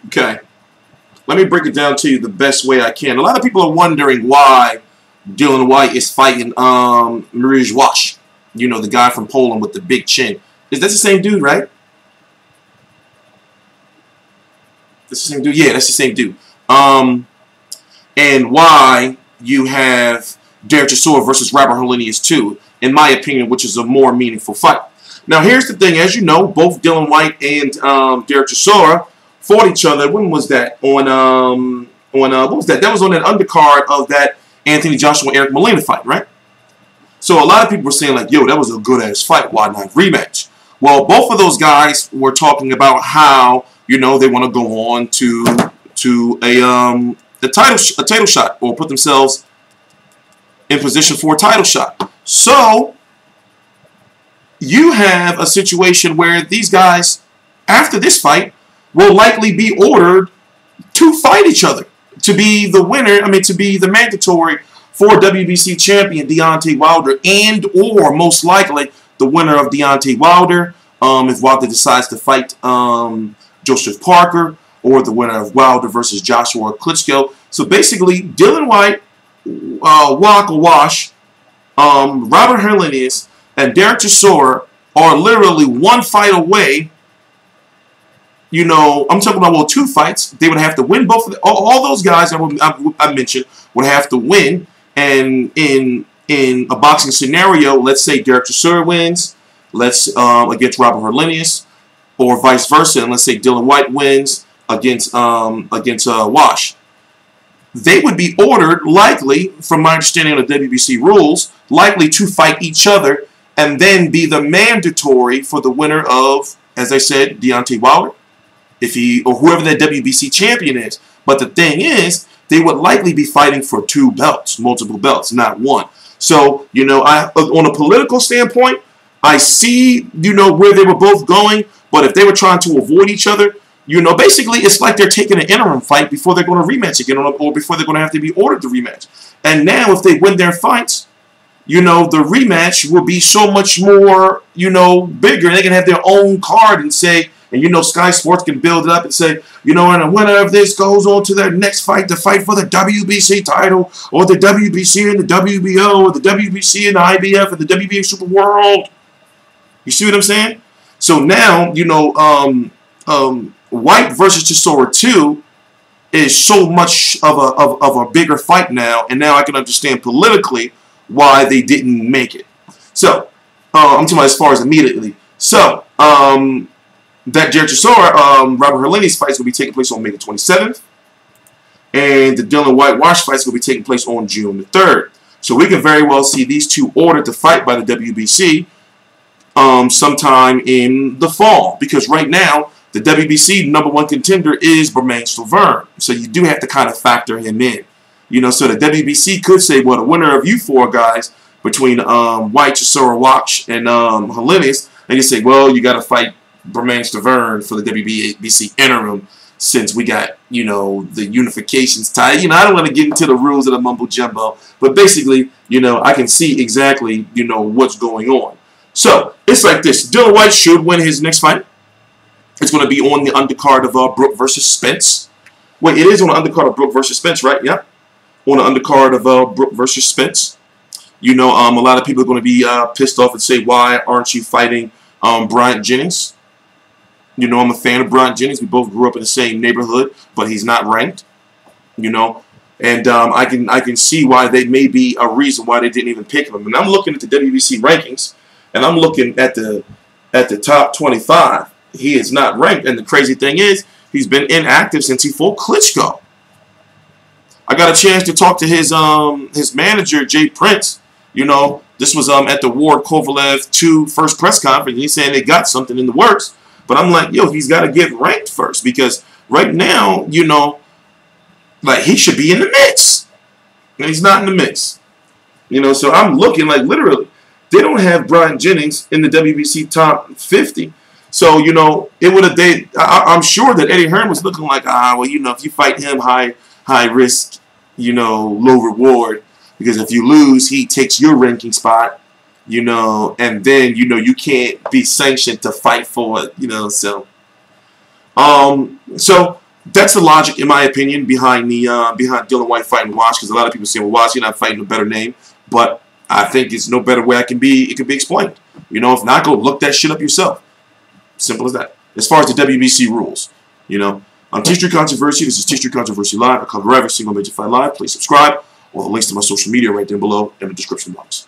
Okay. Let me break it down to you the best way I can. A lot of people are wondering why Dillian Whyte is fighting Mariusz Wach. You know, the guy from Poland with the big chin. Is that the same dude, right? That's the same dude? Yeah, that's the same dude. And why you have Dereck Chisora versus Robert Helneius too, in my opinion, which is a more meaningful fight. Now, here's the thing. As you know, both Dillian Whyte and Dereck Chisora fought each other. When was that? On what was that? That was on that undercard of that Anthony Joshua Eric Molina fight, right? So a lot of people were saying like, yo, that was a good ass fight. Why not rematch? Well, both of those guys were talking about how, you know, they want to go on to a title shot, or put themselves in position for a title shot. So you have a situation where these guys, after this fight, will likely be ordered to fight each other, to be the winner, to be the mandatory for WBC champion Deontay Wilder, and or most likely the winner of Deontay Wilder, if Wilder decides to fight Joseph Parker, or the winner of Wilder versus Joshua Klitschko. So basically, Dillian Whyte, Wach, Robert Helneius, and Dereck Chisora are literally one fight away. You know, I'm talking about, well, two fights. They would have to win both of all those guys I mentioned would have to win. And in a boxing scenario, let's say Dereck Chisora wins, against Robert Helneius, or vice versa, and let's say Dillian Whyte wins against Wach. They would be ordered, likely, from my understanding of the WBC rules, likely to fight each other and then be the mandatory for the winner of, as I said, Deontay Wilder, or whoever that WBC champion is. But the thing is, they would likely be fighting for two belts, multiple belts, not one. So, you know, on a political standpoint, I see, you know, where they were both going. But if they were trying to avoid each other, you know, basically it's like they're taking an interim fight before they're going to rematch again, or before they're going to have to be ordered to rematch. And now if they win their fights, you know, the rematch will be so much more, you know, bigger. They can have their own card and say, and you know, Sky Sports can build it up and say, you know, and the winner of this goes on to their next fight to fight for the WBC title, or the WBC and the WBO, or the WBC and the IBF, and the WBA Super World. You see what I'm saying? So now, you know, Whyte versus Chisora 2 is so much of a bigger fight now, and now I can understand politically why they didn't make it. So, I'm talking about as far as immediately. So, that Dereck Chisora, Robert Helneius fights will be taking place on May the 27th, and the Dillian Whyte-Wach fights will be taking place on June the 3rd. So we can very well see these two ordered to fight by the WBC sometime in the fall, because right now the WBC #1 contender is Bermane-Stiverne. So you do have to kind of factor him in. You know, so the WBC could say, well, the winner of you four guys between Whyte, Chisora, Wach, and Helneius, and you say, well, you got to fight Bermane-Stiverne for the WBC interim, since we got, you know, the Unification's tie. You know, I don't want to get into the rules of the mumbo jumbo, but basically, you know, I can see exactly, you know, what's going on. So it's like this: Dillian Whyte should win his next fight. It's going to be on the undercard of Brook versus Spence. Wait, it is on the undercard of Brook versus Spence, right? Yeah, on the undercard of Brook versus Spence. You know, a lot of people are going to be pissed off and say, why aren't you fighting Bryant Jennings? You know, I'm a fan of Bryant Jennings. We both grew up in the same neighborhood, but he's not ranked. You know, and I can see why they may be a reason why they didn't even pick him. And I'm looking at the WBC rankings, and I'm looking at the top 25. He is not ranked, and the crazy thing is, he's been inactive since he fought Klitschko. I got a chance to talk to his manager, Jay Prince. You know, this was at the Ward Kovalev 2 first press conference. He's saying they got something in the works. But I'm like, yo, he's got to get ranked first, because right now, you know, like, he should be in the mix. And he's not in the mix. You know, so I'm looking, like, literally, they don't have Bryant Jennings in the WBC top 50. So, you know, it would have, I'm sure that Eddie Hearn was looking like, well, you know, if you fight him, high risk, you know, low reward. Because if you lose, he takes your ranking spot. You know, and then, you know, you can't be sanctioned to fight for it, you know, so That's the logic, in my opinion, behind the behind Dillian Whyte fighting Wach, because a lot of people say, well, Wach, you're not fighting a better name, but I think it's no better way it can be explained. You know, if not, go look that shit up yourself. Simple as that. As far as the WBC rules, you know, I'm T Street Controversy. This is T Street Controversy Live. I cover every single major fight live. Please subscribe. All the links to my social media right down below in the description box.